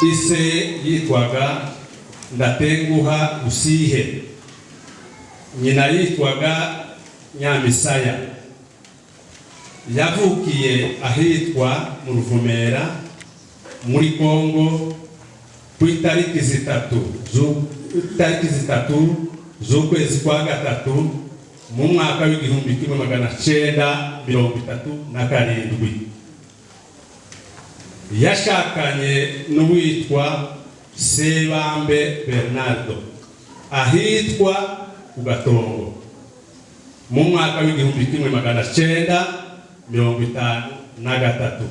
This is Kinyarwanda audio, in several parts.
ise yitwaga Ndatenguha Usihe, nyina yitwaga Nyamisaya. Yavukiye ahitwa mu Ruvumera muri Kongo ku itariki zitatu z'ukwezi kwa gatatu mu mwaka w'igihumbi kimwe magana cyenda mirongo itatu na karindwi. Yashakanye n'uwitwa Sebambe Bernardo ahitwa ku Gatongo mu mwaka w'igihumbi kimwe magana cyenda mirongo itanu na gatatu.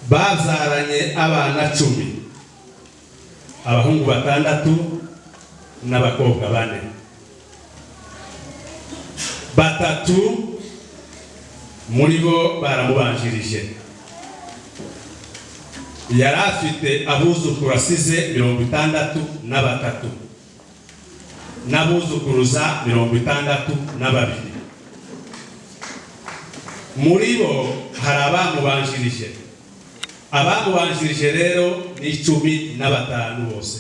Bazaranye abana 10, abahungu 6 n'abakobwa 4. 3 muri bo baramubanjirije. Yari afite abuzukuru asize 63 n'abuzukuruza 62. Muri bo hari abamubanjirije. Abamubanjirije rero ni 15 bose.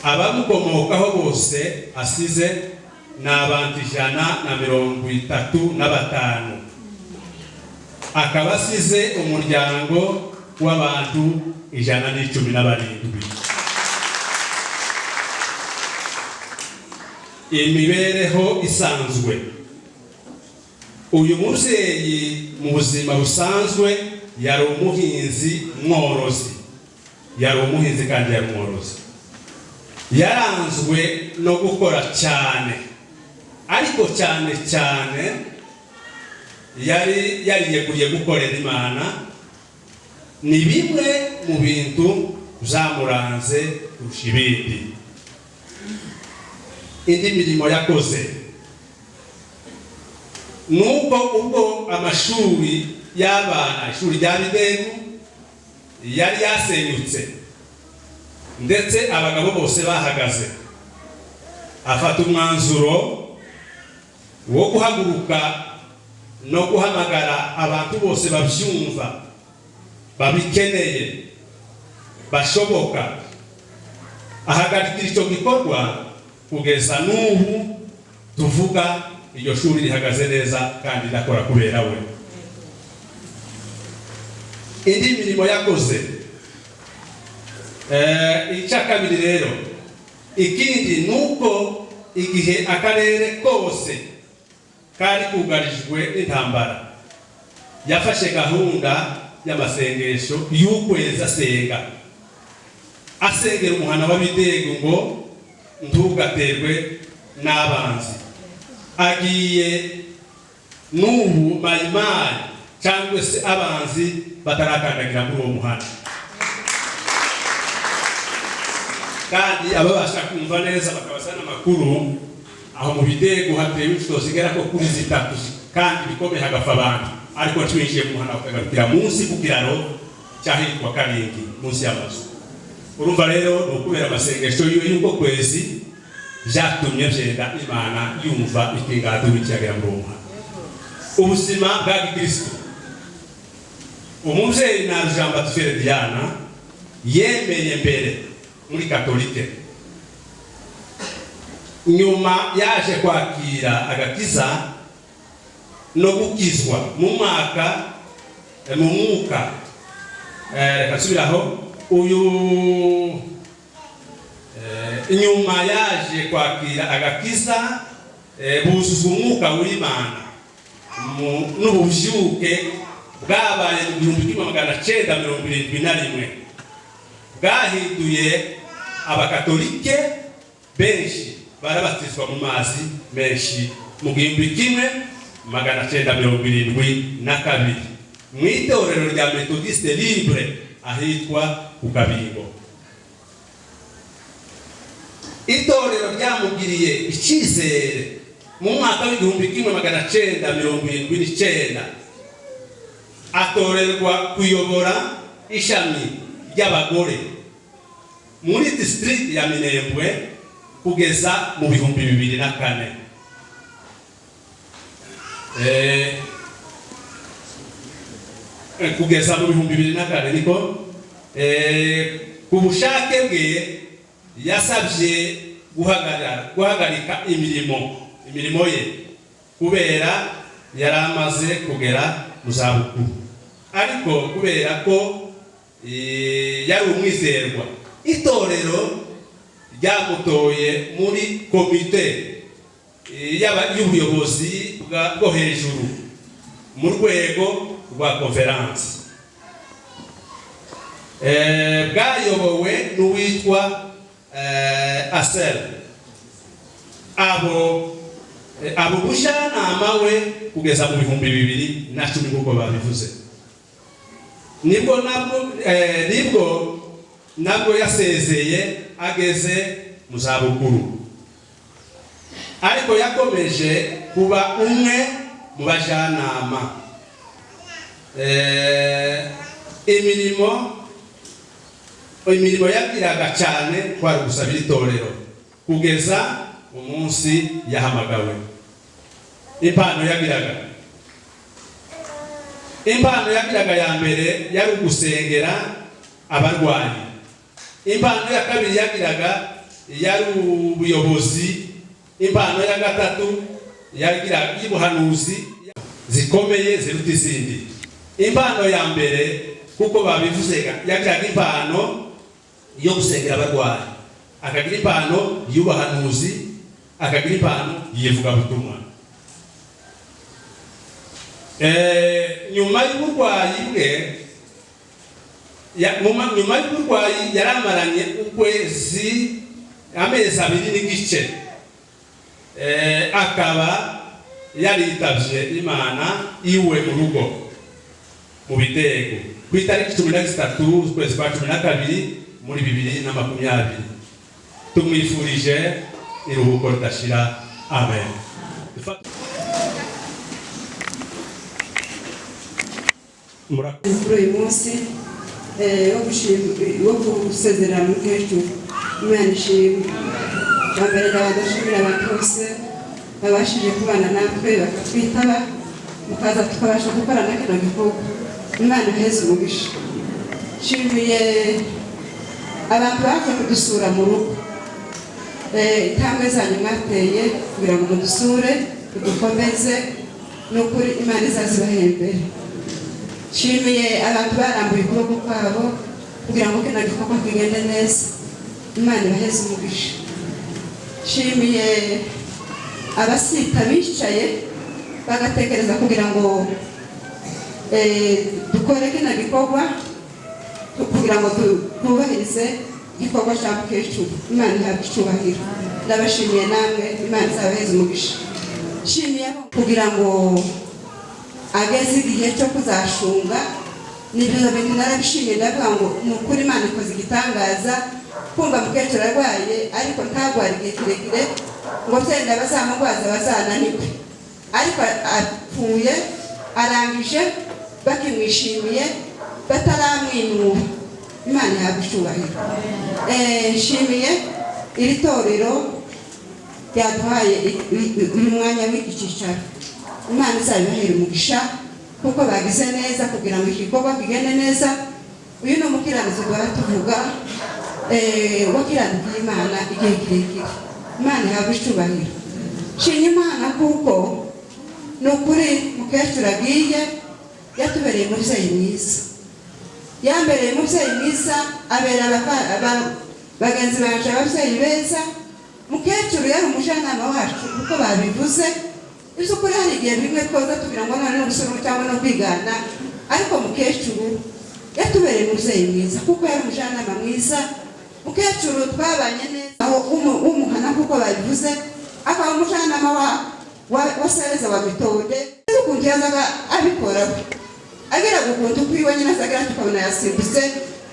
Abamukomokaho bose asize n'abantu 135. Akaba asize umuryango w'abantu 117. Imibereho isanzwe. Uyu muvyeyi mu buzima busanzwe yari umuhinzi mworozi. Yari umuhinzi kandi yari mworozi. Yaranzwe no gukora cyane. Ariko cyane yari yiyeguriye gukorera Imana. Ni bimwe mu bintu byamuranze kurusha ibindi. Indi mirimo yakoze nuko ubwo amashuri y'abana, ishuri rya Bidegu yari yasenyutse ndetse abagabo bose bahagaze, afata umwanzuro wo guhaguruka no guhamagara abantu bose babyumva, babikeneye, bashoboka, ahagarikira icyo gikorwa kugeza n'ubu tuvuga iryo shuri rihagaze neza kandi nakora kubera we. Indi mirimo yakoze, icya kabiri rero, ikindi nuko igihe akarere kose kari kugarijwe n'intambara, yafashe gahunda y'amasengesho y'ukwezi asengera umuhana wa Bidegu ngo ntugaterwe n'abanzi. Agiye n'ubu mayimayi cyangwa se abanzi batarakandagira muri uwo muhanda. Kandi ababasha kumva neza bakabasana amakuru, aho mu Bidegu hateye inshuro zigera ko kuri 3 kandi bikomeye hagafa abantu. Ariko twinjiye mu muhanda ukagarukira munsi ku kiraro cyahitwa Karingi munsi y'amazu. Urumva rero no kubera amasengesho y'uko kwezi byatumye byenda Imana yumva ikingado bicyagera mu Roma. Ubuzima bwa Kristo. Umuvyeyi na Jean Baptiste Diana yemeye mbere muri Katolike. Nyuma yaje kwakira agakiza no gukizwa mu mwaka mu mwuka kasubiraho uyu nyuma yaje kwakira agakiza buzuzwa umwuka w'Imana n'ubuvyuke bwabaye mu 1971 bwahinduye abakatolike benshi barabatizwa mu mazi menshi mu 1972 mu itorero rya Methodiste Libre ahitwa ku Kabingo. Itorero ryamugiriye icyizere mu mwaka w'1979 atorerwa kuyobora ishami ry'abagore muri district ya Minembwe kugeza mu 2004. Kugeza mu 2004 niko ku bushake bwe yasabye guhagarika imirimo ye kubera yari amaze kugera mu zabukuru, ariko kubera ko yari umwizerwa, itorero ryamutoye muri komite y'ubuyobozi bwo hejuru mu rwego rwa konferansi, bwayobowe n'uwitwa Asel. Abo bujanama we kugeza mu 2010 nk'uko babivuze, nibwo nabwo yasezeye ageze mu zabukuru, ariko yakomeje kuba umwe mu bajanama. Imirimo yagiraga cyane kwari gusabira itorero kugeza umunsi yahamagawe. Impano yagiraga ya mbere yari gusengera abarwayi. Impano ya kabiri yagiraga yari ubuyobozi. Impano ya gatatu yagiraga y'ubuhanuzi zikomeye ziruta izindi. Impano ya mbere kuko babivuze yagiraga impano yo gusengera abarwayi, akagira impano y'ubuhanuzi, akagira impano y'ivugabutumwa. Nyuma y'uburwayi bwe yaramaranye amezi 2 n'igice, akaba yaritabye Imana iwe mu rugo mu Bitego ku itariki 13 ukwezi kwa 12 muri 2020. Tumwifurije iruhuko ridashira. Amen. Kuri uyu munsi wo gusezerera mukecuru, Imana ishimwe. Mbere ndabashimira abantu bose babashije kubana natwe bakatwitaba mukaza tukabasha gukorana kino gikorwa. Imana iheze umugisha. Nshimiye abantu baje kudusura mu rugo, intambwe zanyu mwateye kugira ngo mudusure tudukomeze, n'ukuri Imana izazibahembere. Nshimiye abantu barambuye ukuboko kwabo kugira ngo kino gikorwa kigende neza. Imana ibaheze umugisha. Nshimiye abasita bicaye bagatekereza kugira ngo dukore kino gikorwa kugira ngo twubahirize igikorwa cya mukecuru. Imana ihabwe icyubahiro. Ndabashimiye namwe, Imana izabaheze umugisha. Nshimiye kugira ngo ageze igihe cyo kuzashunga, nibyo bintu narabishimiye. Ndavuga ngo ni ukuri Imana ikoze igitangaza, kumva mukecuru arwaye ariko ntagware igihe kirekire ngo byenda bazamugwaza bazananirwe, ariko apfuye arangije bakimwishimiye bataramwinura. Imana ihabwe icyubahiro. Nshimiye iri torero ryaduhaye uyu mwanya w'iki cyicaro. Imana izabibahera umugisha kuko bagize neza kugira ngo igikorwa kigende neza. Uyu ni umukiranutsi duhora tuvuga wakiranukiye Imana igihe kirekire. Imana ihabwe icyubahiro. Nshimye Imana kuko ni ukuri mukecuru agiye yatubereye umubyeyi mwiza, yambereye umubyeyi mwiza, abera bagenzi banje ababyeyi beza. Mukecuru yari umujanama wacu kuko babivuze. Izukuri hari igihe bimwe twoza tugira ngo none n'ubusuru cyangwa no kwigana, ariko mukecuru yatubereye umubyeyi mwiza kuko yari umujanama mwiza. Mukecuru twabanye neza aho umuhana kuko babivuze, akaba umujanama wa Sereza wa Mitode. Ukuntu yazaga abikora agera gukuntu kwiwe nyine azagira tukabona yasimbutse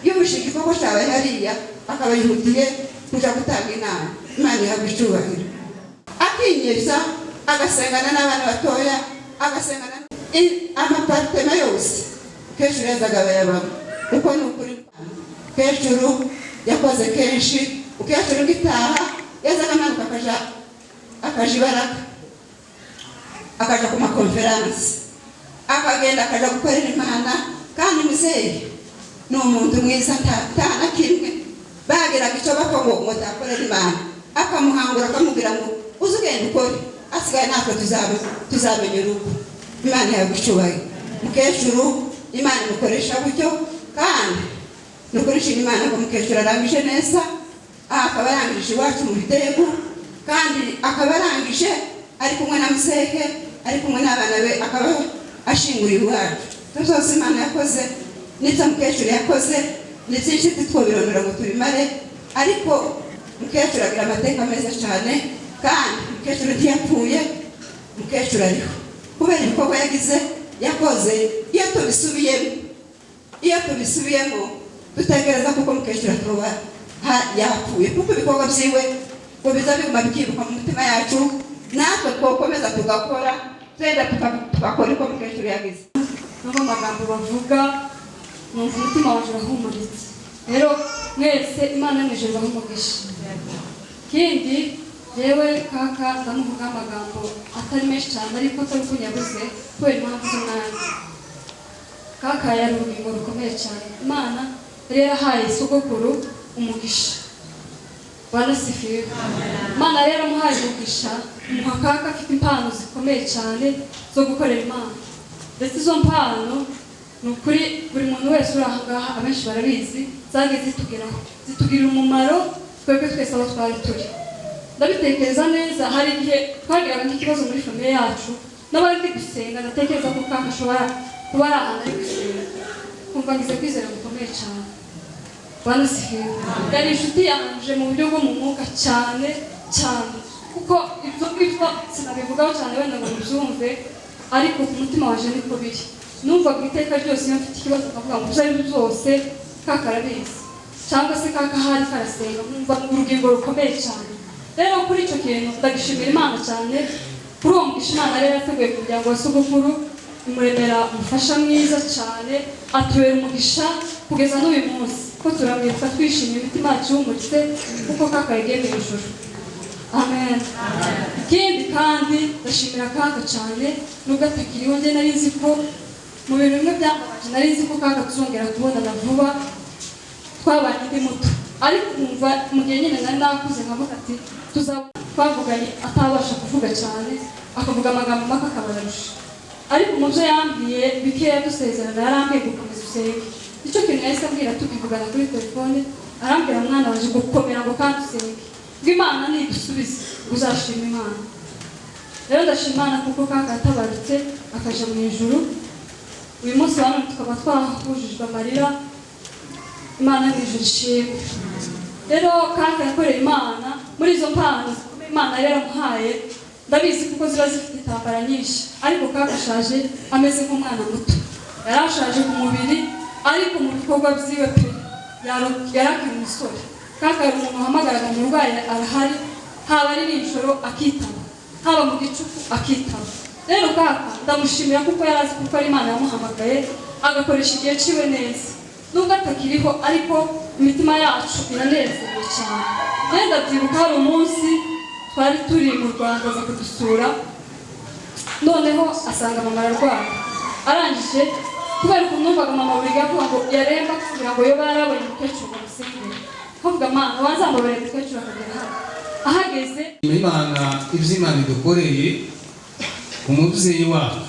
y'umushiki koko cyabaye hariya, akaba yihutiye kuja gutanga inama. Imana ihabwe icyubahiro. Akinyeza agasengana n'abana batoya, agasengana amaparitema yose kecuru yazaga bayabamo. Uko ni ukuri kecuru yakoze kenshi. Ukecuru ngitaha yazaga amanuka akaja Ibaraka, akaja ku makonferansi, akagenda akaja gukorera Imana. Kandi muzeyi ni umuntu mwiza nta kimwe bageraga icyo bapfa ngo takorera Imana akamuhangura akamubwira ngo uzi ugenda ukore asigaye natwe tuzamenya urugo. Imana yagucyubahiro. Mukecuru Imana imukoresha gutyo kandi nukoresha Imana ngo mukecuru arangije neza, akaba arangije iwacu mu Bitego kandi akaba arangije ari kumwe na Museke, ari kumwe n'abana be, akaba ashinguriye iwacu. Tuzoze Imana yakoze n'icyo mukecuru yakoze ndetse inshuti twobirondora ngo tubimare, ariko mukecuru agira amateka meza cyane kandi mukecuru ntiyapfuye, mukecuru ariho kubera ibikorwa yakoze. Iyo tubisubiyemo dutekereza kuko mukecuru atoba yapfuye, kuko ibikorwa byiwe ngo biza biguma bikibuka mu mutima yacu, natwe twokomeza tugakora twenda tugakora uko mukecuru yagize. Nubwo amagambo bavuga numva umutima waje urahumuritse. Rero mwese Imana yamwijeje umugisha. Kindi yewe kaka ndamuvuga amagambo atari menshi cyane ariko atari ko nyabuze kubera impamvu z'umwanya. Kaka yari urugingo rukomeye cyane. Imana yari yarahaye sogokuru umugisha. Bwana sifiwe. Imana yari yaramuhaye umugisha, umuha kaka afite impano zikomeye cyane zo gukorera Imana. Ndetse izo mpano ni ukuri buri muntu wese uri aha ngaha abenshi barabizi, zagiye zitugirira umumaro twebwe twese aho twari turi. Ndabitekereza neza, hari igihe twagiraga nk'ikibazo muri famiye yacu n'abari ndi gusenga, ndatekereza ko kaka ashobora kuba ari ahantu ari gusenga, kumva ngize kwizera gukomeye cyane. Bwana sifiwe. Yari inshuti yanje mu buryo bwo mu mwuka cyane cyane, kuko ibyo ngibyo sinabivugaho cyane wenda ngo mubyumve, ariko ku mutima waje niko biri. Numvaga iteka ryose iyo mfite ikibazo nkavuga ngo ibyo ari byose kaka arabizi, cyangwa se kaka hari karasenga, numva urugingo rukomeye cyane. Rero kuri icyo kintu ndagishimira Imana cyane, kuri uwo mugisha Imana rero yateguye ku muryango wa sogokuru, imuremera umufasha mwiza cyane, atubera umugisha kugeza n'uyu munsi, ko turamwibuka twishimiye, imitima yacu ihumuritse kuko kaka yagiye mu ijuru. Amen. Ikindi kandi ndashimira kaka cyane, nubwo atakiriho njye nari nzi ko mu bintu bimwe byambabaje, nari nzi ko kaka tuzongera kubonana vuba twabanye ndi muto, ariko kumva mu gihe nyine nari nakuze nkavuga ati twavuganye atabasha kuvuga cyane, akavuga amagambo make akabarusha, ariko mu byo yambwiye bikeya dusezerana yarambwiye gukomeza usenge. Icyo kintu yahise ambwira tukivugana kuri telefone, arambwira mwana waje gukomera ngo kandi usenge, ngo Imana nidusubize uzashima Imana. Rero ndashima Imana kuko kaka yatabarutse akaja mu ijuru. Uyu munsi wa none tukaba twahujijwe amarira, Imana mu ijuru ishimwe. Rero kaka yakoreye Imana muri izo mpano Imana yari yaramuhaye, ndabizi kuko ziba zifite intambara nyinshi, ariko kaka ashaje ameze nk'umwana muto. Yari ashaje ku mubiri, ariko mu bikorwa byiwe pe yarakiri umusore. Kaka yari umuntu uhamagaraga mu burwayi arahari, haba ari nijoro akitaba, haba mu gicuku akitaba. Rero kaka ndamushimira kuko yari azi kuko ari Imana yamuhamagaye, agakoresha igihe ciwe neza. Nubwo atakiriho ariko imitima yacu iranezerewe cyane. Rero ndabyibuka hari umunsi twari turi mu Rwanda aza kudusura, noneho asanga mama ararwaye. Arangije kubera ukuntu numvaga mama buri gihe avuga ngo yaremba kugira ngo yoba yarabonye umukecuru ngo amusengere, kavuga Mana wazambabarira umukecuru akagera hano. Ahageze Imana ibyo Imana idukoreye, umubyeyi wacu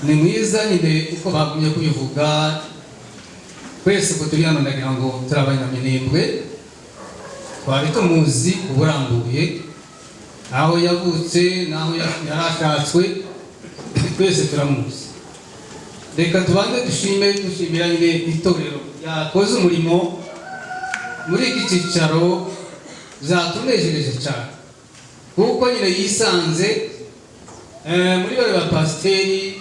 ni mwiza nyine uko bagumye kubivuga. Twese ko turi hano ndagira ngo turi abanyaminembwe, twari tumuzi uburambuye, aho yavutse n'aho yarashatswe, twese turamuzi. Reka tubanze dushimira nyine itorero yakoze umurimo muri iki cyicaro, zatunejereje cyane kuko nyine yisanze muri bari ba pasiteri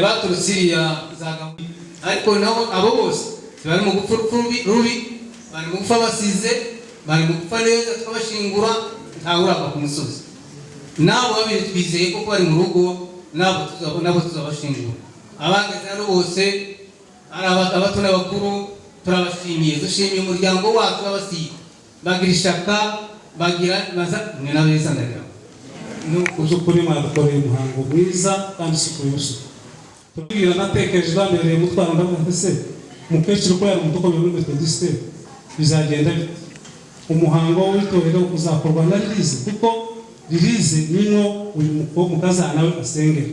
baturutse iriya za Gahunda, ariko nabo abo bose bari mu gupfa rubi, bari mu gupfa basize, bari mu gupfa neza twabashingura ntawe urava ku musozi. Nabo babiri twizeye ko bari mu rugo, nabo tuzabashingura. Abangeze hano bose ari abato n'abakuru turabashimiye, dushimiye umuryango wacu w'abasiga, bagira ishaka, bagira ni nabeza ndagira no kuzukuri Imana dukoreye umuhango mwiza kandi isuku y'ubusuku. tubwira natekereje bamereye gutwara ndavuga se umukecuru ko yari umutuko muri Methodiste bizagenda bite? Umuhango w'itorero uzakorwa na ririze kuko ririze nimwo uyu mukazana we asengera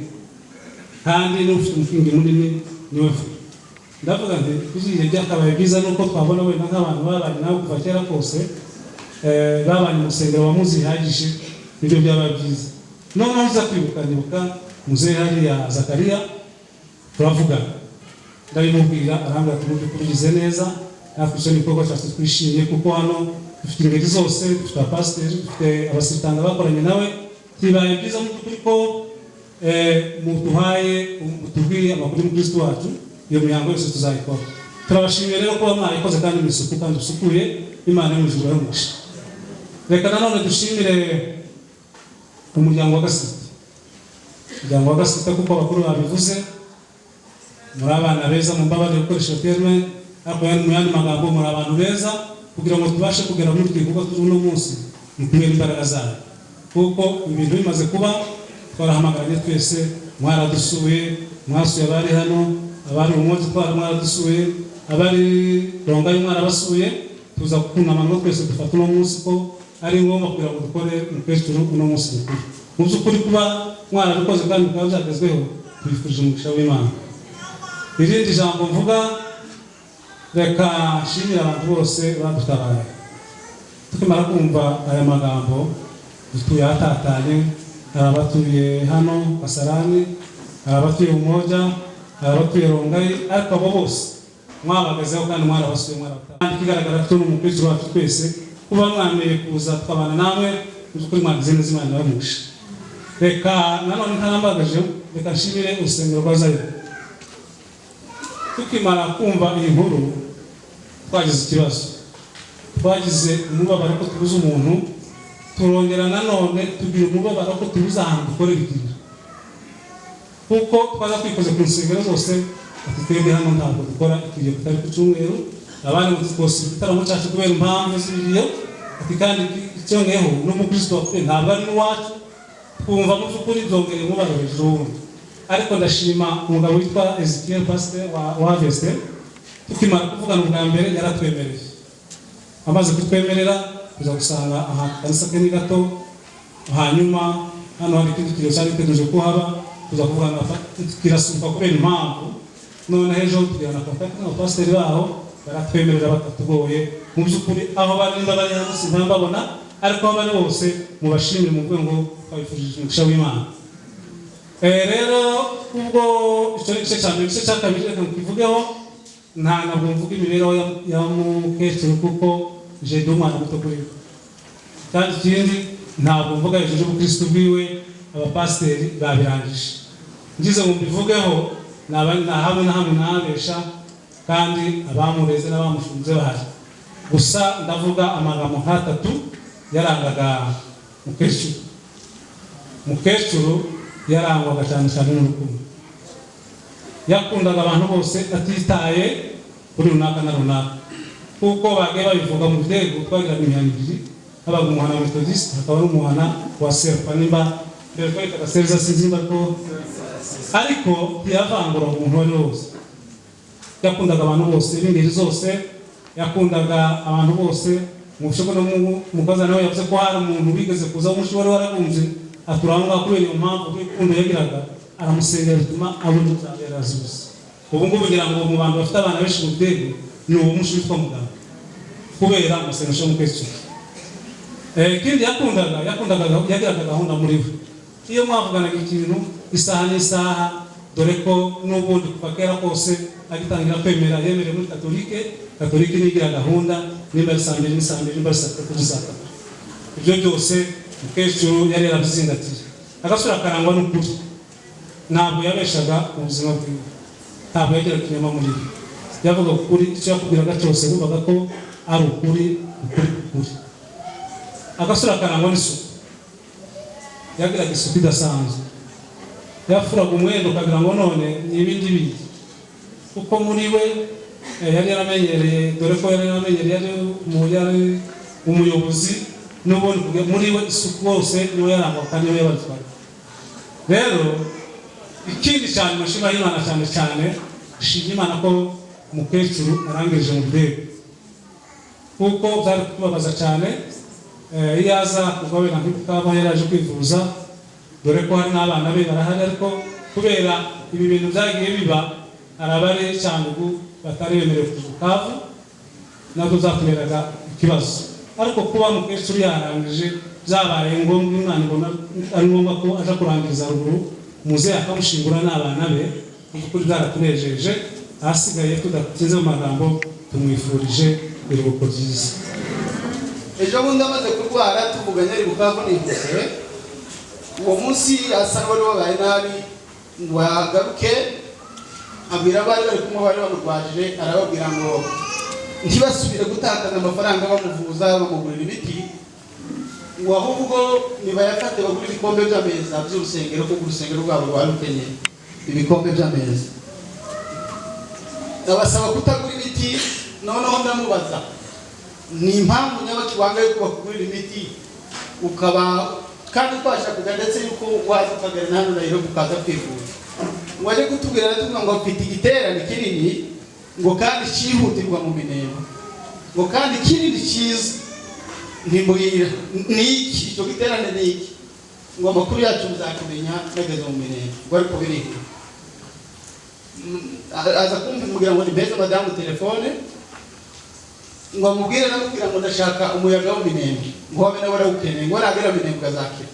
kandi n'ufite umukingi munini niwe vuba. Ndavuga nti kuzije byakabaye byiza nuko twabona wenda nk'abantu babanye nawe kuva kera kose babanye mu rusengero bamuzihagije nibyo byaba byiza. Noneho uza kwibuka muzehe hariya Zakariya turavugana ndabimubwira arambwira ati mubyukuri ugize neza natwe icyo gikorwa cyacu twishimiye kuko hano dufite ingeri zose, dufite abapasiteri, dufite abasitanga bakoranye nawe. Kibaye byiza mu by'ukuri ko muduhaye mutubwiye amakuru y'umukristo wacu, iyo mihango yose tuzayikora. Turabashimiye rero kuba mwayikoze kandi mwisuku kandi usukuye, Imana y'umujuru y'umugisha. Reka nanone dushimire umuryango wa Gasita. Umuryango wa Gasita kuko abakuru babivuze muri abana beza mu mbabare gukoresha terme ariko mu yandi magambo muri abantu beza kugira ngo tubashe kugera muri twivuga turi uno munsi mukubera imbaraga zayo kuko ibintu bimaze kuba twarahamaganye twese mwaradusuye mwasuye abari hano abari umunsi mwaradusuye abari rongayo mwarabasuye tuza kunama ngo twese dufata uno munsi ko ari ngombwa kugira ngo dukore umukecuru uno munsi mukuru. Mu by'ukuri kuba mwarabikoze kandi bikaba byagezweho twifurije umugisha w'Imana. Irindi jambo mvuga reka nshimira abantu bose badutabaye. Tukimara kumva aya magambo dutuye ahatatanye, hari abatuye hano Kasarani, hari abatuye Umoja, hari abatuye Rongayi, ariko abo bose mwabagazeho kandi mwarabasuye mwarabataye. Kandi kigaragara ko n'umukristo wacu twese kuba mwameye kuza twabana namwe by'ukuri mwagize neza Imana y'umugisha. Reka nanone ntarambagaje reka nshimire urusengero rwa Zayire. Tukimara kumva iyi nkuru twagize ikibazo, twagize umubabaro ko tubuze umuntu, turongera nanone tugira umubabaro ko tubuze ahantu dukorera ikintu kuko twaza twikoze ku nsengero zose ati twebwe hano ntabwo dukora ikigiye kutari ku cyumweru, abandi ngo twose igitaramo cyacu kubera impamvu z'ibyo ati kandi icyongeyeho n'umukristo wapfuye ntabwo ari n'uwacu, twumva mu by'ukuri byongereye umubabaro hejuru wundi. Ariko ndashima umugabo witwa Ezekiel Pastor wa Veste, tukimara kuvugana ubwa mbere yaratwemereye. Amaze kutwemerera kuza gusanga aha kanisa ke ni gato, hanyuma hano hari ikindi kintu cyari gitegereje ko haba kuza kuvugana kirasuka kubera impamvu. None ejo tugirana contact n'abapasiteri baho baratwemerera batatugoye. Mu by'ukuri aho barinda bari hano sinambabona, ariko abo bari bose mubashimire mu ngo twabifurije umugisha w'Imana. Rero ubwo icyo gice cyane gice cya kabiri reka mkivugeho ntabwo mvuga imibereho ya mukecuru kuko je ndi umwana muto kuri we, kandi ikindi ntabwo mvuga hejuru y'ubukristo bwiwe, abapasiteri babirangije. Ngize ngo mbivugeho hamwe na hamwe nabesha kandi abamureze n'abamufunze bahari, gusa ndavuga amagambo nk'atatu yarangaga mukecuru. Mukecuru yarangwaga cyane cyane n'urukundo, yakundaga abantu bose atitaye kuri runaka na runaka kuko bagiye babivuga mu bidego twagira imihana ibiri, habaga umuhana wa Methodiste hakaba n'umuhana wa Serpa nimba mbere twahitaga Serza sinzimba ko, ariko ntiyavangura umuntu wari wose. Yakundaga abantu bose b'ingeri zose, yakundaga abantu bose. Mushobora mukaza nawe yavuze ko hari umuntu bigeze kuza umushobora warabunze aturanga kubera iyo mpamvu kuko yagiraga aramusengera bituma abona ubyara azuze. Ubu ngubu ngira ngo mu bantu bafite abana benshi mu bidego ni uwo mushi witwa muganga kubera amasengesho y'umukecuru. Ikindi yagiraga gahunda muri we. Iyo mwavuganaga ikintu isaha n'isaha, dore ko n'ubundi kuva kera kose agitangira kwemera yemereye muri Katolike nigira gahunda nimba risambye nimba risaka kuzaka. Ibyo byose mukecuru yari yarabizingatiye, agasura karangwa n'ukuri, ntabwo yabeshaga mu buzima bwiwe, ntabwo yagiraga ikinyoma muri we, yavuga ukuri, icyo yakubwiraga cyose bumvaga ko ari ukuri. Agasura karangwa n'isuku, yagiraga isuku idasanzwe, yafuraga umwenda ukagira ngo none ni ibindi bindi kuko muri we yari yaramenyereye, dore ko yari yaramenyereye yari umuyobozi n'ubundi muri we isuku wose niwe yarangwa kandi niwe yabatwara. Rero ikindi cyane mushima Imana cyane cyane shimye Imana ko umukecuru arangirije mu bidego kuko byari kutubabaza cyane iyo aza kuva wenda nk'ikaba yaraje kwivuza dore ko hari n'abana be barahari ariko kubera ibi bintu byagiye biba arabare cyane ubu batari bemerewe kuja Bukavu nabwo byatuberaga ikibazo ariko kuba umukecuru yarangije byabaye ngombwa umwana mbona ari ngombwa ko aja kurangiriza ruguru muzehe akamushingura n'abana be ukuri byaratunejeje ahasigaye tudatinze mu magambo tumwifurije iruhuko ryiza. Ejo bundi amaze kurwara tuvuganye ari Bukavu nihuse uwo munsi asa n'uwari wabaye nabi ngo agaruke abwira abari bari kumwe bari bamurwajije arababwira ngo ntibasubire gutakaza amafaranga bamuvuza bamugurira imiti ngo ahubwo nibayafate bagura ibikombe by'ameza by'urusengero kuko urusengero rwabo rwarukenye ibikombe by'ameza. Ndabasaba kutagura imiti noneho ndamubaza ni impamvu nyabaki wanga yuko bakugurira imiti ukaba kandi twashakaga ndetse yuko waza ukagana hano Nairobi ukaza kwivuza ngo aje kutubwira aratubwira ngo afite igiterane kinini ngo kandi cyihutirwa mu Minembwe ngo kandi kinini cyiza ntimbwira niki icyo giterane niki ngo amakuru yacu muzakumenya nageze mu Minembwe ngo ariko biriho aza kumubwira ngo ni beza madamu telefone ngo amubwire namubwira ngo ndashaka umuyaga wo Minembwe ngo wabe nawe arawukeneye ngo nagera Minembwe azakira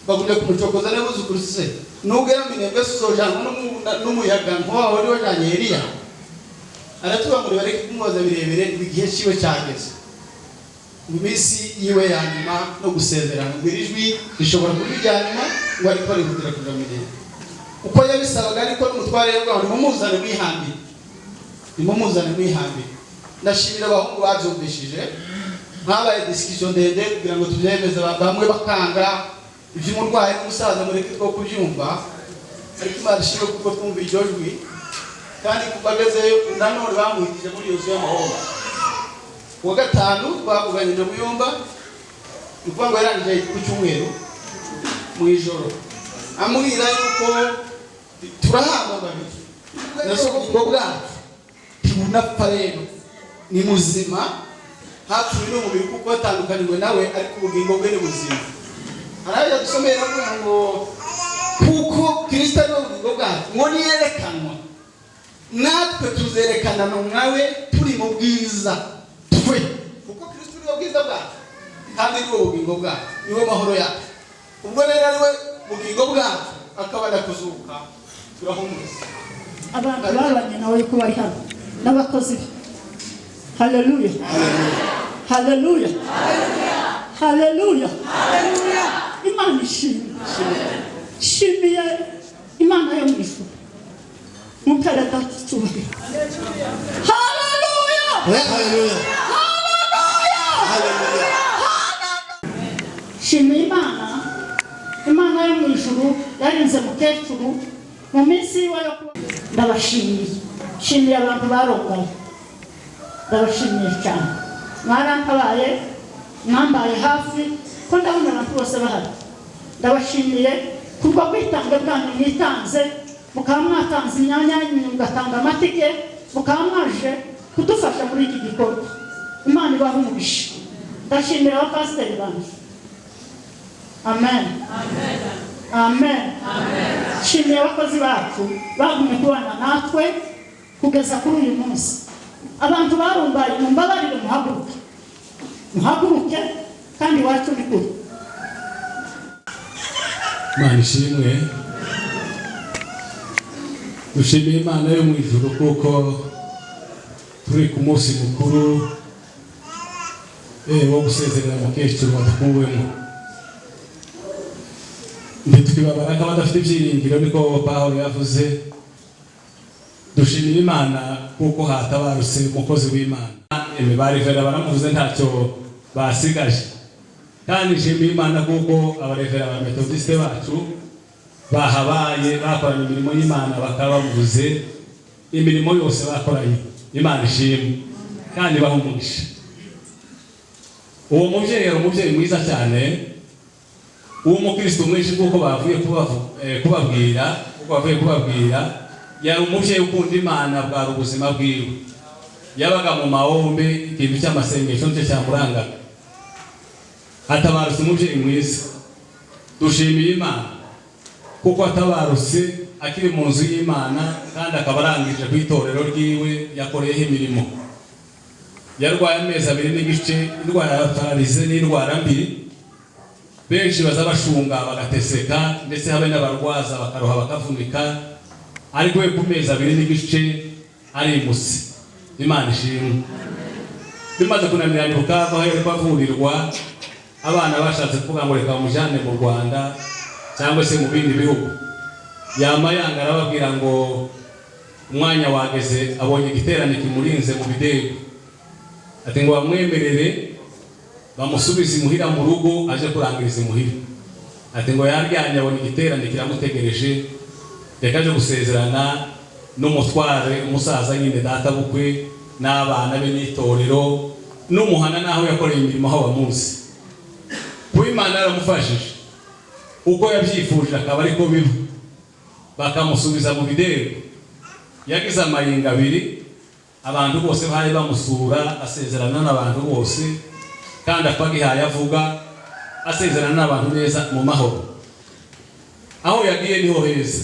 bagumye kumucokoza n'abuzukuru se nugera Minembwe sozanwa n'umuyaga nk'aho wari wajanye Eliya aratuba muri bareke kumubaza birebere igihe kiwe cyageze mu minsi yiwe ya nyuma no gusezerana ngo irijwi rishobora kubijyana ngo ariko arihutira kuja Minembwe uko yabisabaga ariko n'umutware y'ubwaho nimumuzane mwihambire. Ndashimira abahungu babyumvishije nkabaye discussion ndende kugira ngo tubyemeze bamwe bakanga iby'umurwayi n'umusaza mureke two kubyumva ariko Imana ishimwe kuko twumva iryo jwi kandi kubagezeyo nanone bamuhitije muri iyo nzu y'amahoro. Kuwa gatanu twavuganye na Muyomba ukuvuga ngo yarangije ku cyumweru mu ijoro amubwira yuko turahamba babiri nasoko ubwo bwacu tunapfa rero ni muzima hapfuye n'umubiri kuko batandukaniwe nawe ariko ubugingo bwe ni buzima. Araje gusomera ngo kuko Kristo ari ubugingo bwacu ngo niyerekanwa natwe tuzerekana nawe turi mu bwiza twe kuko Kristo ari ubwiza bwacu kandi ni ubugingo bwacu niwe mahoro yacu ubwo rero ari we bugingo bwacu akabana kuzuka turahumuriza abantu babanye nawe ko bari hano n'abakozi. Haleluya, haleluya, haleluya, haleluya. Imana ishimwe shimiye Imana yo mu ijuru mupere data cyubahiro. Haleluya, haleluya, haleluya, shimiye Imana yo mu ijuru yarinze mukecuru mu minsi yo ndabashimiye shimiye abantu barongaye ndabashimiye cyane mwarantabaye mwambaye hafi ko ndabona abantu bose bahari ndabashimiye kubwo kwitanga bwanyu mwitanze mukaba mwatanze imyanya yanyu mugatanga amatike mukaba mwaje kudufasha muri iki gikorwa. Imana ibahe umugisha. Ndashimira abapasiteri banyu. Amen, amen, amen, amen. Shimiye abakozi bacu bagumye kubana natwe kugeza kuri uyu munsi. Abantu barumbaye mumbabarire muhaguruke kandi wacu ni kuri. Imana ishimwe dushimiye Imana yo mu ijuru kuko turi ku munsi mukuru wo gusezerera umukecuru wadukuwemo ntitwibabara nk'abadafite ibyiringiro niko Pawulo yavuze. Dushimira Imana kuko hatabarutse umukozi w'Imana barevera baramuvuze ntacyo basigaje kandi nshimira Imana kuko abarevera ba metodiste bacu bahabaye bakoranye imirimo y'Imana bakaba bavuze imirimo yose bakoranye. Imana ishimwe kandi bahumugisha. Uwo mubyeyi ari umubyeyi mwiza cyane uwo mukristo mwinshi kuko bavuye kubabwira kuko bavuye kubabwira yari umubyeyi ukunda Imana bwari ubuzima bwiwe yabaga mu mahombe ikintu cy'amasengesho nicyo cyamurangaga atabarutse umubyeyi mwiza dushimiye Imana kuko atabarutse akiri mu nzu y'Imana kandi akaba arangije ku itorero ryiwe yakoreyeho imirimo yarwaye amezi 2 n'igice indwara ya paralize n'indwara mbi benshi baza bashunga bagateseka ndetse habe n'abarwaza bakaroha bakavunika ariko we ku mezi 2 n'igice arimutse Imana ishimwe bimaze kunanirana Bukavu aho yari bavurirwa abana bashatse kuvuga ngo reka umujane mu Rwanda cyangwa se mu bindi bihugu yama yanga arababwira ngo umwanya wageze abonye igiterane kimurinze mu bidego ati ngo bamwemerere bamusubize imuhira mu rugo aje kurangiriza imuhira ati ngo yaryanye abonye igiterane kiramutegereje reka aje gusezerana n'umutware umusaza nyine data bukwe n'abana be n'itorero n'umuhana naho yakoreye imirimo aho bamuzi kuba Imana yaramufashije uko yabyifuje akaba ariko biba bakamusubiza mu bidego yagize amayinga 2 abantu bose bari bamusura asezerana n'abantu bose kandi apagihaye avuga asezerana n'abantu neza mu mahoro aho yagiye niho heza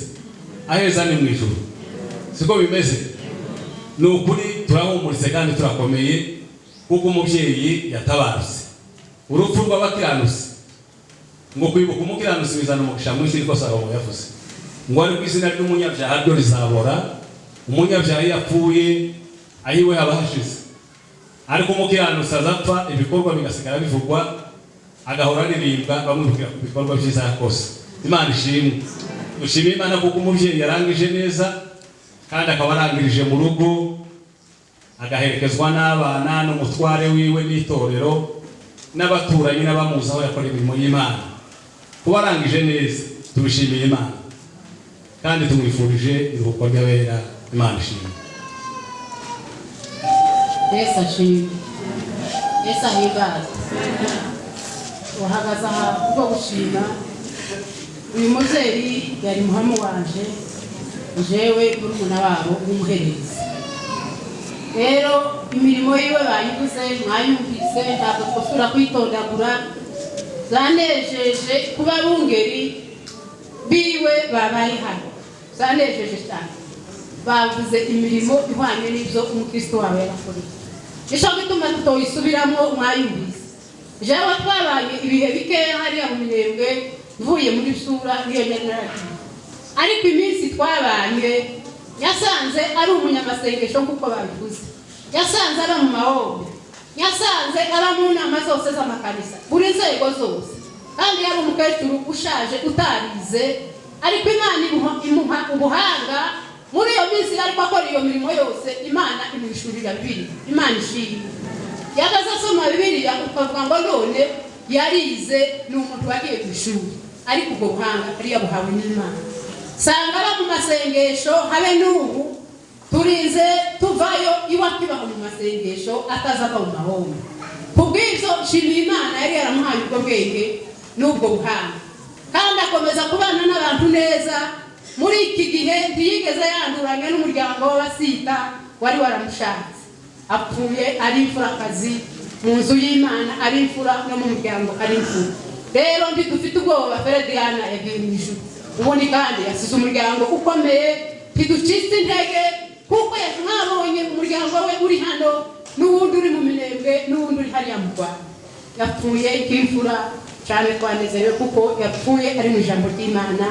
aheza ni mu ijuru siko bimeze ni ukuri turahumuritse kandi turakomeye kuko umubyeyi yatabarutse urupfu rw'abakiranutsi ngo kwibuka umukiranutsi bizana umugisha mwinshi niko Salomo yavuze ngo ari kwizina ry'umunyabyaha ryo rizabora umunyabyaha yapfuye ahiwe haba hashize ariko umukiranutsi azapfa ibikorwa bigasigara bivugwa agahora aririmbwa bamwibukira ku bikorwa byiza yakoze Imana ishimwe dushimiye Imana kuko umubyeyi yarangije neza kandi akaba arangirije mu rugo agaherekezwa n'abana n'umutware wiwe n'itorero n'abaturanyi n'abamuzi aho yakora imirimo y'Imana kuba arangije neza tubishimiye Imana kandi tumwifurije iruhuko ry'abera Imana ishimwe Yesu ashimwe Yesu ahimbaze uhagaze aha kubwo gushima uyu mubyeyi yari muhamu wanje jewe murumuna wabo w'umuherezi rero imirimo yiwe bayivuze mwayumvise ntabwo twasubira kwitondagura zanejeje kuba bungeri biwe babaye hano zanejeje cyane bavuze imirimo ihwanye n'ibyo umukristo wawe yakoreye nisho gituma tutoyisubiramo mwayumvise jewe twabaye ibihe bikeya hariya mu Minembwe mvuye muri sura niyo nyararagiye ariko iminsi twabanye yasanze ari umunyamasengesho kuko babivuze yasanze aba mu mahombe yasanze aba mu nama zose z'amakanisa buri nzego zose kandi yari umukecuru ushaje utarize ariko Imana imuha ubuhanga muri iyo minsi ariko akora iyo mirimo yose Imana imwishurira Bibiliya Imana ishimwe yagaze asoma Bibiliya ukavuga ngo none yarize ni umuntu wagiye ku ishuri ariko ubwo buhanga ari yabuhawe n'Imana sangara mu masengesho habe n'ubu turize tuvayo iwakibaho mu masengesho atazava mu mahombe kubw'ibyo nshimiye Imana yari yaramuhaye ubwo bwenge n'ubwo buhanga kandi akomeza kubana n'abantu neza muri iki gihe ntiyigeze yanduranya n'umuryango w'abasita wari waramushatse apfuye ari imfurakazi mu nzu y'Imana ari imfura no mu muryango ari imfura rero dufite ubwoba Ferediana yagiye mu ijuru ubundi kandi yasize umuryango ukomeye ntiducitse intege kuko mwabonye umuryango we uri hano n'uwundi uri mu Minembwe n'uwundi uri hariya mu Rwanda yapfuye nk'imfura cyane twanezerewe kuko yapfuye ari mu ijambo ry'Imana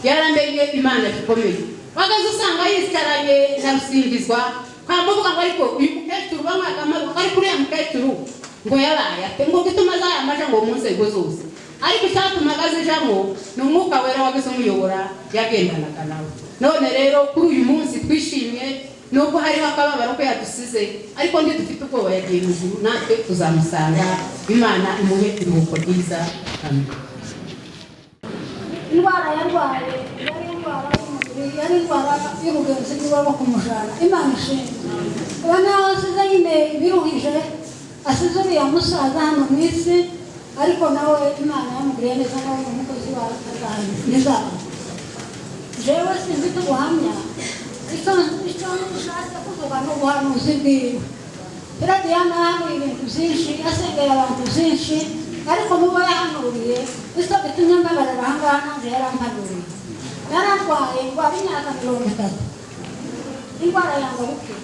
yaramenye Imana ikomeye bagaze usanga yicaranye na Rusingizwa kwamuvuga ngo ariko uyu mukecuru bamwagama ari kuri ya mukecuru ngo yabaye ate ngo gituma zayamaje ngo mu nzego zose ariko cyatuma agazijamo ni umwuka wera wageze umuyobora yagendanaga nawe none rero kuri uyu munsi twishimye nubwo hariho akababaro ko yadusize ariko dufite ubwoba yagiye mu ijuru natwe tuzamusanga Imana imuhe iruhuko ryiza amen indwara yarwaye yari indwara y'umubiri yari indwara y'ubugenzi niba kumujana Imana ishimwe ubona aho asize nyine biruhije asize uriya musaza hano mu isi ariko nawe Imana yamugiriye neza nawe umukozi wa Nizaba jewe sinzi ubuhamya icyo nshatse kuvuga ni ubuhanuzi bwiwe. Diana yahanuye ibintu byinshi, yasengeye abantu byinshi, ariko mubo yahanuriye bisa bitumye mbabarira aha ngaha nanjye yarampanuriye. Nararwaye ndwara imyaka 30, indwara yanga gukira,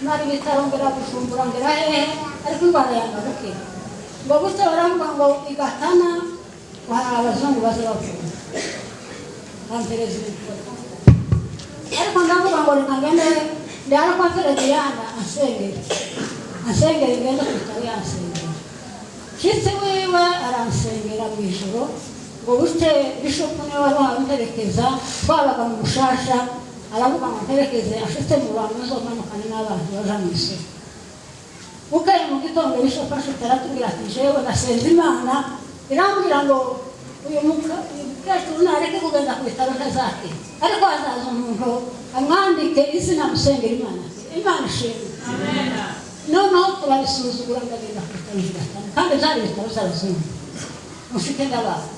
nari ibitaro ngera Bujumbura ngera hehe, ariko indwara yanga gukira. Ngo gutya baravuga ngo igatana hari abazungu baza bavuga bampereza ibintu, ariko ndavuga ngo reka ngende ndara kwa Diana ansengera ngende ku bitaro yansengera. Shitsi wiwe aransengera mu ijoro ngo buce bishop niwe wari wamperekeza, twabaga mu Mushasha, aravuga ngo mperekeze ashitse mu bantu bazomanukana n'abantu baja mu isoko. Bukaye mu gitondo bishop ashitse aratubwira ati jewe nasenze Imana irambwira ngo uyu mukecuru nareke kugenda ku bitaro ntazake, ariko hazaza umuntu amwandike izina musengera Imana. Imana ishimwe. Amen. Noneho turabisuzugura ndagenda ku bitaro bigatana, kandi byari ibitaro by'abazungu. Mushike ndabaga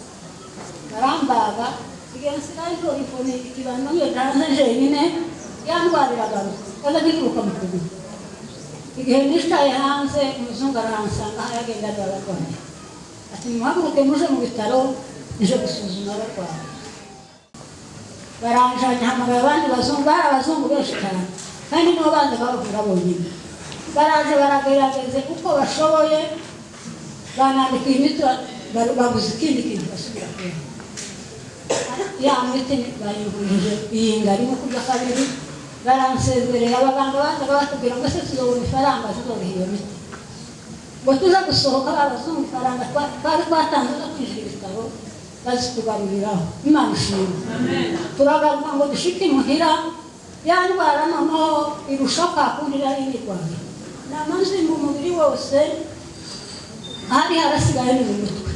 barambaga igensira ijoro ifone ikibano yedaza jenyine yandwariraga ndagikuruka mu kuguru. Igihe nishaye hanze umuzungu aransanga yagenda abarwayi ati muhaguruke muje mu bitaro nije gusuzuma abarwayi. Baranjanye hamagara abandi bazungu, bari abazungu benshi cyane kandi nibo banze babavura bonyine. Baraje baragerageze uko bashoboye, banandika imiti, babuze ikindi kintu basubira kuba. Ya miti bayivurije iyinga rimwe kurya kabiri, baransezerera. Abaganga banzaga batubwira ngo se tuzobona ifaranga tuzoriha iyo miti, ngo tuza gusohoka abazungu ifaranga twari twatanze zo kwinjira ibitaro bazitugaruriraho. Imana ishimwe. Turagaruka ngo dushike imuhira, ya ndwara noneho irusha kwakundira y'indwara n'amazi mu mubiri wose, hari harasigaye no mu mutwe.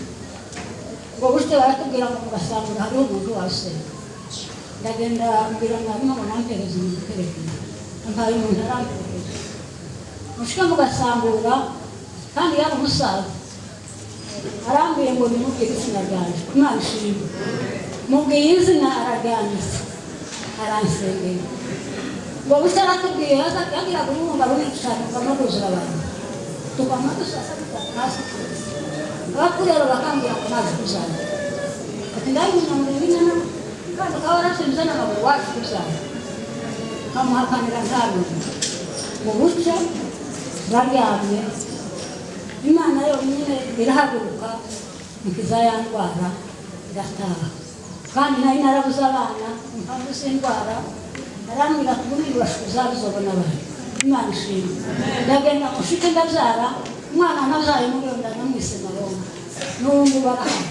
Ngo bushye baratubwira ngo mugasambura hariho umuntu wasenga. Ndagenda mbwira mwarimu ngo nampereze umukerekeza, ampaye umuntu aramperekeza. Mushike mugasambura, kandi yari umusaza, arambwiye ngo nimubwire izina ryanjye. Imana ishimwe. Mubwiye izina araganisa, aransengera. Ngo bushye aratubwiye yagiraga urubunga runini cyane ruvamo ruzura abantu, tuvamo dusasa dutatu hasi. Abakurero bakambwira ngo naje kuzana, ati ndari umunyamuriro w'inyana kandi ukaba warasinze n'amaguru waje kuzana, kamuhakanira ntanuye. Ngo buce turaryamye, Imana yonyine irahaguruka mukiza ya ndwara irataha. Kandi nari narabuze abana impamvu z'indwara, arambwira ati ubundi urashuza bizobona abantu. Imana ishimwe. Ndagenda mushike ndabyara, umwana nabyaye muri yo ndamwise Maronga, n'ubu barahari.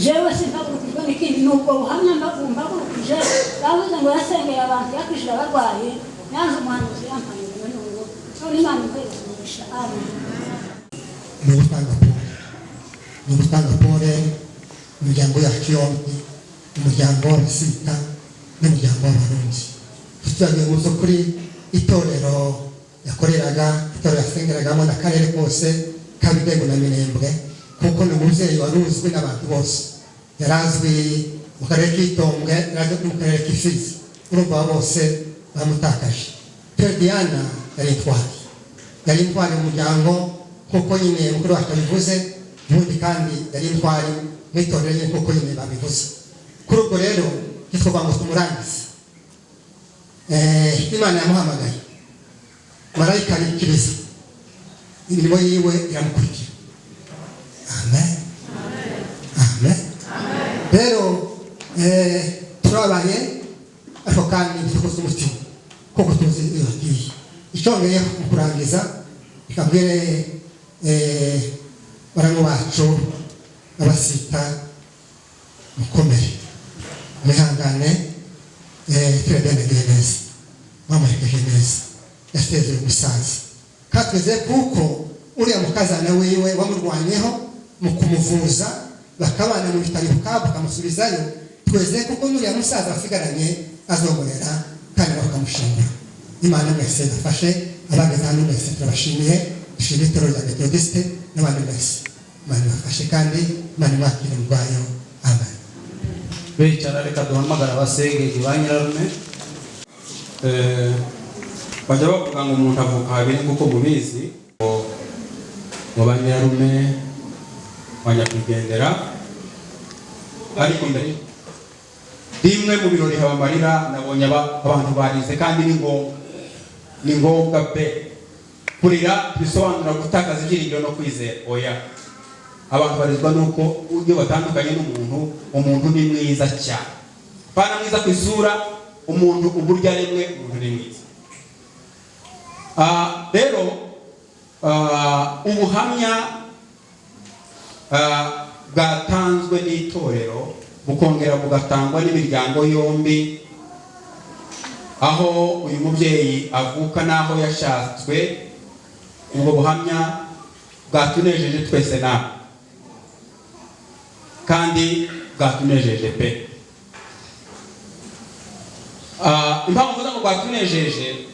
Jewe simpagurukijwe n'ikindi, nubwo buhamya mbagurukije bavuze ngo yasengeye abantu yakishije abarwayi, yaje umuhanuzi yampanyuriwe n'ubu, none Imana imuhereze umugisha. Amen. Ni gutanga pole imiryango yacu yombi, umuryango w'Abasita n'umuryango w'Abarundi. Turagiye mu by'ukuri itorero yakoreraga, itorero yasengeragamo n'akarere kose k'Abidego na Minembwe, kuko ni umubyeyi wari uzwi n'abantu bose. Yarazwi mu karere k'Itombwe, yarazwi mu karere k'Ifizi, urumva bose bamutakaje. Diana yari intwari mu muryango, kuko nyine mukuru wacu abivuze, ubundi kandi yari intwari mu itorero nyine kuko nyine babivuze. Kuri ubwo rero ntitwavuga ngo tumurangize. Imana yamuhamagaye, marayika arikiriza, imirimo yiwe iramukurikira. Amen. Amen. Rero turabaye ariko kandi dukoze umutima kuko tuzi iyo agiye. Icyongeye mu kurangiza ikabwire baramu bacu Abasita mukomere, mwihangane, turedenegeye neza, mwamuherekeje neza, yasezeye umusaza. Katweze kuko uriya mukazana wiwe wamurwanyeho mu kumuvuza, bakabana mu bitaro bakamusubizayo. Tweze kuko n'uriya musaza wasigaranye azongorera kandi bakamushimira. Imana mwese nafashe, abandi kandi mwese turabashimiye, dushimire itorero rya Methodiste n'abandi mwese. Imana bafashe kandi Imana mwakire mu rwayo. Amen. bicara reka duhamagara abasengeri ba nyirarume. bajya bavuga ngo umuntu avuka habiri kuko mubizi mu banyirarume banyakwigendera, ariko mbere rimwe mu birori haba amarira. Nabonye abantu barize kandi ni ngombwa pe. Kurira bisobanura gutakaza ibyiringiro no kwizera. Oya, abantu barizwa nuko iyo batandukanye umuntu ni mwiza cyane, pana mwiza ku isura, umuntu uburyo aremwe, umuntu ni mwiza. Rero ubuhamya bwatanzwe n'itorero bukongera bugatangwa n'imiryango yombi, aho uyu mubyeyi avuka n'aho yashatswe. Ubwo buhamya bwatunejeje twese nawe kandi bwatunejeje pe. Impamvu zo bwatunejeje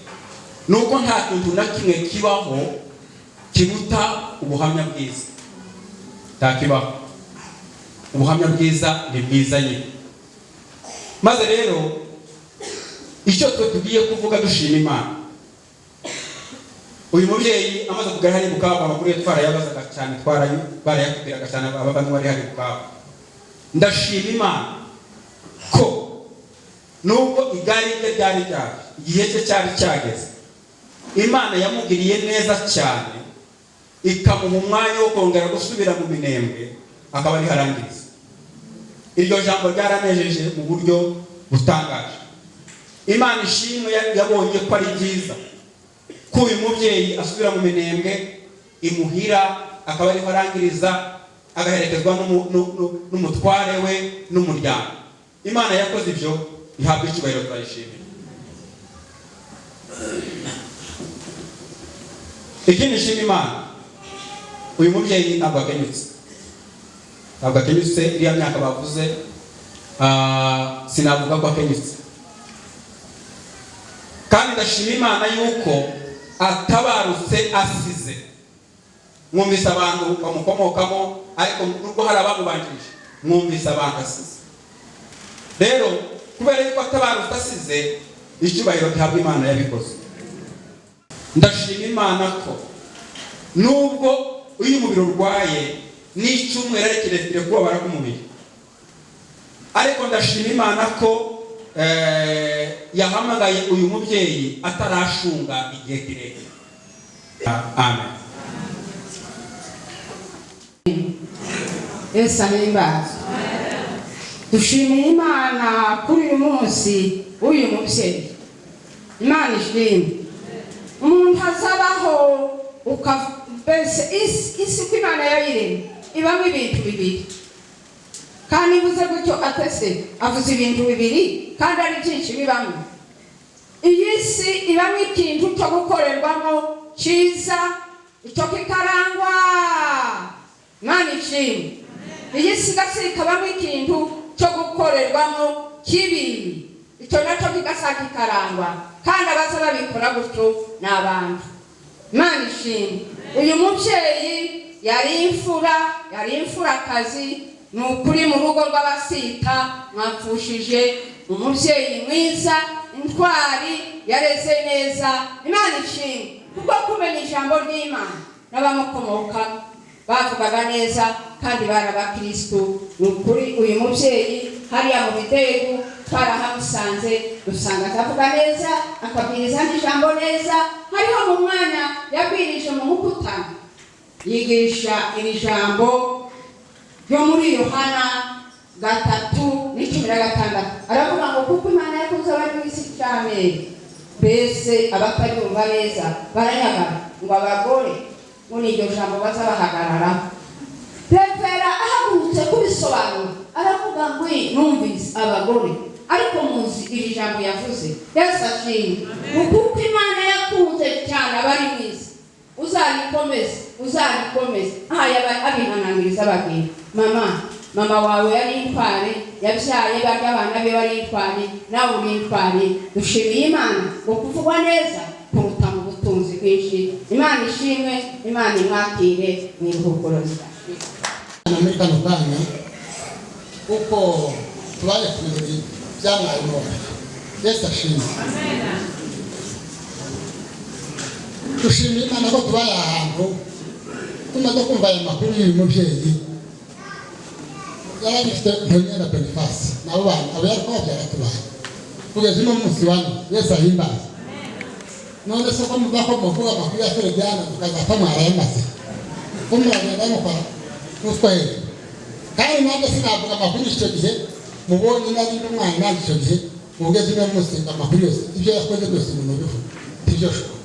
nuko nta kintu na kimwe kibaho kiruta ubuhamya bwiza. Ntakibaho. Ubuhamya bwiza ni bwiza nyine. Maze rero icyo tugiye kuvuga dushima Imana, uyu mubyeyi amaze kugera hari Bukavu, amakuru twarayabazaga cyane, barayakubwiraga cyane abavandimwe bari hari Bukavu. Ndashima Imana ko nubwo igare rye ryari ryaje, igihe cye cyari cyageze, Imana yamugiriye neza cyane, ikamuha umwanya wo kongera gusubira mu minembwe, akaba ari harangiriza. Iryo jambo ryaranejeje mu buryo butangaje. Imana ishimwe yabonye ko ari byiza ko uyu mubyeyi asubira mu minembwe imuhira, akaba ari harangiriza, agaherekezwa n'umutware we n'umuryango. Imana yakoze ibyo, ihabwa icyubahiro, turayishimira. Ikindi nshima Imana, uyu mubyeyi ntabwo akenyutse. Iriya myaka bavuze sinavuga ko akenyutse, kandi ndashima Imana yuko atabarutse asize. Mwumvise abantu bamukomokamo, ariko nubwo hari abamubanjirije, mwumvise abantu asize. Rero kubera yuko atabarutse asize, icyubahiro gihabwa Imana yabikoze. Ndashima Imana ko nubwo uyu mubiri urwaye n'icyumweru ari kirekire kubabara k'umubiri, ariko ndashima Imana ko yahamagaye uyu mubyeyi atarashunga igihe kirekire. Amen. Yesu ahimbaze. Dushimiye Imana kuri uyu munsi w'uyu mubyeyi. Imana ishimwe. Umuntu azabaho ukabese isi ko Imana yayiremye ibamo ibintu bibiri, kandi ivuze gutyo atese avuze ibintu bibiri kandi ari byinshi bibamo. Iyi si ibamo ikintu cyo gukorerwamo cyiza, icyo kikarangwa. Imana ishimwe. Iyi si gasi ikabamo ikintu cyo gukorerwamo kibi, icyo nacyo kigasa kikarangwa, kandi abaza babikora gutyo ni abantu. Imana ishimwe. Uyu mubyeyi yari imfurakazi, ni ukuri mu rugo rw'abasita mwapfushije umubyeyi mwiza, intwari, yareze neza. Imana ishimwe kubwo kumenya ijambo ry'Imana, n'abamukomoka bavugaga neza kandi barabakristo. Ni ukuri uyu mubyeyi hariya mu Bidegu twarahamusanze, dusanga akavuga neza, akabwiriza n'ijambo neza. Hariho mu mwanya yabwirije mu mukutano, yigisha iri jambo ryo muri Yohana 3:16. Aravuga ngo kuko Imana yakunze abari mu isi cyane, mbese abatayumva neza baranyagana, ngo abagore ngo n'iryo jambo baza bahagarara. Petero ahagurutse kubisobanura, aravuga ngo numvise abagore, ariko muzi iri jambo yavuze. Yesu ashimwe. Kuko Imana yakunze cyane abari mu isi, uzarikomeze. Abihanangiriza babwira, mama wawe yari intwari, yabyaye barya abana be bari intwari, nawe uri intwari. Dushimiye Imana ngo kuvugwa neza kuruta mu butunzi bwinshi. Imana ishimwe, Imana imwakire mu iruhukuro ridashira. Muri kano kanya kuko tubaye ku birori bya mwarimu wacu. Yesu ashimwe. Dushimira Imana ko tubaye ahantu tumaze kumva aya makuru y'uyu mubyeyi yari agifite Ntonyera Boniface nabo bana abo yari kubabyara tubaye kugeza uno munsi wa none. Yesu ahimbaze. None se ko muvuga ko muvuga amakuru ya Feregiana mukazapfa mwarayamaze ko muragenda mukora n'utwere kandi nanjye sinavuga amakuru icyo gihe mubonye nari n'umwana nanjye icyo gihe ugeze uno munsi amakuru yose ibyo yakoze byose mu bivuga ibyo shoboka.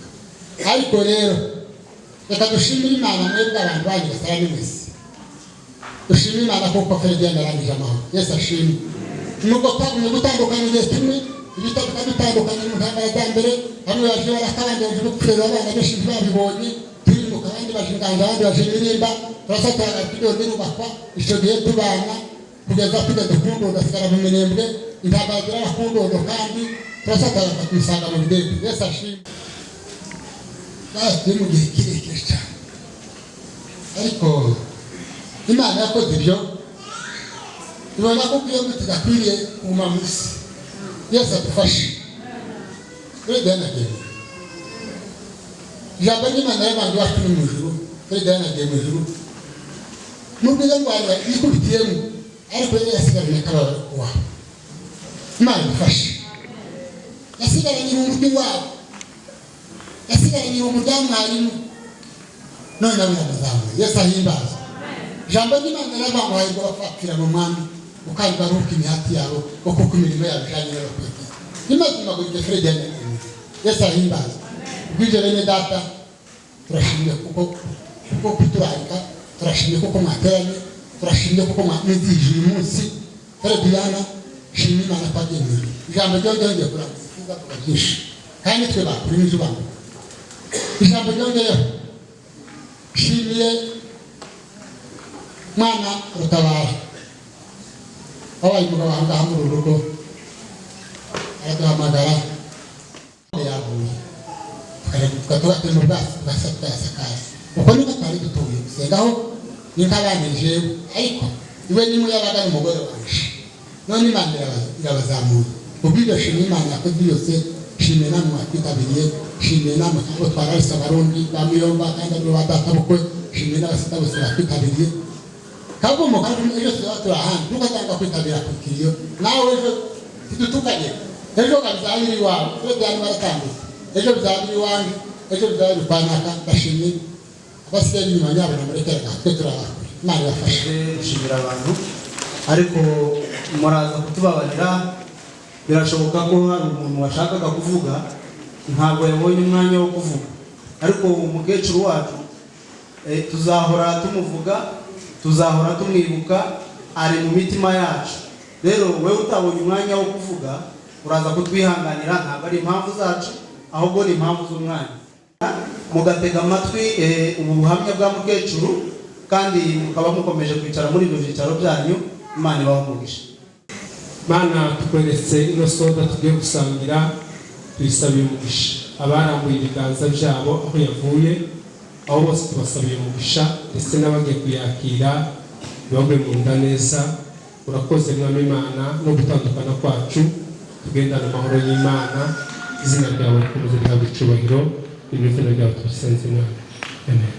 Ariko rero reka dushimire Imana mwebwe abantu banyu basara n'imisi. Dushimire Imana kuko Feregiana yarangije amahoro. Yesu ashimwe. Nubwo twagumye gutandukanya igihe kimwe ibitabo bikadutandukanya mu ntambara za mbere bamwe baje barakabanje gupfira abana benshi babibonye turimuka abandi baje inganga abandi baje imirimba turasatara tugiye birubakwa icyo gihe tubana kugeza tugeze ku Ndodo gasigara mu Minembwe intambara ziraba ku Ndodo kandi turasatara tukisanga mu Bidego. Yesu ashimwe. Basi mu gihe kirekire cyane ariko Imana yakoze ibyo ibona ko bwiyo tudakwiriye kuguma mu isi. Yesu adufashe. Feregiana agiye ijambo ry'Imana y'abantu bacu mu ijuru. Feregiana agiye mu ijuru nubwo iyo ndwara yikubitiyemo ariko yari yasigaranye akababaro kuwawe. Imana idufashe. Yasigaranye mu muti wabo yasigaranye mu muryango mwarimu none nawe yamazamuye. Yesu ahimbaze. Ijambo ry'Imana y'abantu ngo bapfira mu mwami ukandi baruhuka imihati yabo kuko imirimo yabo ijanye n'abakwezi nimazima gurike Feregiana. Yesu ahimbaze. Bwije bene data turashimye kuko kuturarika turashimye kuko mwateranye turashimye kuko mwamizije uyu munsi. Feregiana shimye Imana kwagenera ijambo ryongeye kurangiza kuba byinshi kandi twe bakuri n'ijubamo ijambo ryongeyeho shimiye Mwana Rutabara wabaye umugabo ahangaha muri uru rugo araduhamagara yavuye tukatubatse mu bwatsi tugasakaza uko niko twari dutuye gusengaho ni nk'abanije ariko iwe nimwe yabaga n'umugore wanje none Imana irabazamuye ubw'ibyo shimye Imana yakoze byose. Shimye namwe mwatwitabiriye shimye namwe abo twararisa abarundi bamuyomba kandi ari badata bukwe shimye n'abasita bose batwitabiriye kavumo kandi ejo tuzatura ahandi tukatanga kwitabira kukiriyo nawe ejo tidutukanye ejo kabizabiri iwawe Feregiana baratambutse ejo bizabiri iwanjye ejo bizabiri kwanaka. Ndashimye abasigaye inyuma yabo namurekeraga twe turabakure. Imana ibafashe. Gushimira abantu ariko muraza kutubabarira. Birashoboka ko hari umuntu washakaga kuvuga ntabwo yabonye umwanya wo kuvuga ariko umukecuru wacu tuzahora tumuvuga tuzahora tumwibuka ari mu mitima yacu. Rero wewe utabonye umwanya wo kuvuga uraza kutwihanganira ntabwo ari impamvu zacu ahubwo ni impamvu z'umwanya. Mugatega amatwi ubu buhamya bwa mukecuru kandi mukaba mukomeje kwicara muri ibyo byicaro byanyu. Imana ibahe. Mana tukweretse ino soda tugiye gusangira tuyisabiye umugisha abarambuye ibiganza byabo aho yavuye aho bose tubasabiye umugisha ndetse n'abagiye kuyakira bibagwe mu nda neza. Urakoze Mwami Imana no gutandukana kwacu tugendana amahoro y'Imana. Izina ryawe rikomeze rihabwe icyubahiro. Izina ryawe tubisenze Imana. Amen.